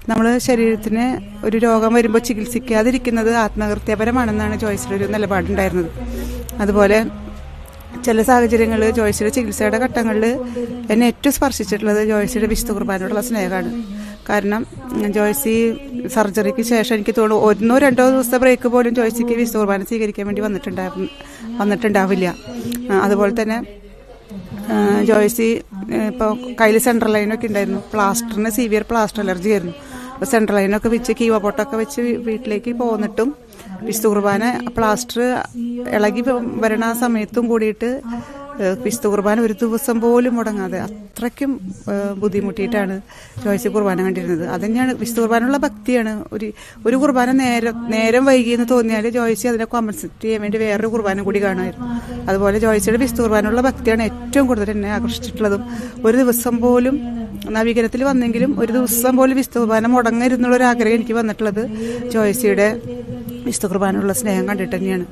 നമ്മൾ ശരീരത്തിന് ഒരു രോഗം വരുമ്പോൾ ചികിത്സിക്കാതിരിക്കുന്നത് ആത്മഹത്യാപരമാണെന്നാണ് ജോയ്സിയുടെ ഒരു നിലപാടുണ്ടായിരുന്നത്. അതുപോലെ ചില സാഹചര്യങ്ങളിൽ ജോയ്സിയുടെ ചികിത്സയുടെ ഘട്ടങ്ങളിൽ എന്നെ ഏറ്റവും സ്പർശിച്ചിട്ടുള്ളത് ജോയ്സിയുടെ വിശുദ്ധ കുർബാനയോടുള്ള സ്നേഹമാണ്. കാരണം ജോയ്സി സർജറിക്ക് ശേഷം എനിക്ക് തോന്നുന്നു 1-2 ദിവസത്തെ ബ്രേക്ക് പോലും ജോയ്സിക്ക് വിശുദ്ധ കുർബാന സ്വീകരിക്കാൻ വേണ്ടി വന്നിട്ടുണ്ടാവില്ല. അതുപോലെ തന്നെ ജോയ്സി ഇപ്പോൾ കയ്യിൽ സെൻട്രൽ ലൈനൊക്കെ ഉണ്ടായിരുന്നു. പ്ലാസ്റ്ററിന് സിവിയർ പ്ലാസ്റ്റർ അലർജി ആയിരുന്നു. അപ്പോൾ സെൻട്രൽ ലൈനൊക്കെ വെച്ച് കീവോപ്പൊട്ടൊക്കെ വെച്ച് വീട്ടിലേക്ക് പോന്നിട്ടും വിശുദ്ധ കുർബാന പ്ലാസ്റ്റർ ഇളകി വരണ ആ സമയത്തും കൂടിയിട്ട് വിശുദ്ധ കുർബാന ഒരു ദിവസം പോലും മുടങ്ങാതെ അത്രയ്ക്കും ബുദ്ധിമുട്ടിയിട്ടാണ് ജോയ്സി കുർബാന കണ്ടിരുന്നത്. അതുതന്നെയാണ് വിശുദ്ധ കുർബാനുള്ള ഭക്തിയാണ്. ഒരു കുർബാന നേരം വൈകിയെന്ന് തോന്നിയാൽ ജോയ്സി അതിനെ കോമ്പൻസേറ്റ് ചെയ്യാൻ വേണ്ടി വേറൊരു കുർബാന കൂടി കാണുമായിരുന്നു. അതുപോലെ ജോയ്സിയുടെ വിശുദ്ധ കുർബാനുള്ള ഭക്തിയാണ് ഏറ്റവും കൂടുതൽ എന്നെ ആകർഷിച്ചിട്ടുള്ളതും. ഒരു ദിവസം പോലും നവീകരണത്തിൽ വന്നെങ്കിലും ഒരു ദിവസം പോലും വിശുദ്ധ കുർബാന മുടങ്ങരുന്നുള്ളൊരാഗ്രഹം എനിക്ക് വന്നിട്ടുള്ളത് ജോയ്സിയുടെ വിശുദ്ധ കുർബാനയുള്ള സ്നേഹം കണ്ടിട്ട് തന്നെയാണ്.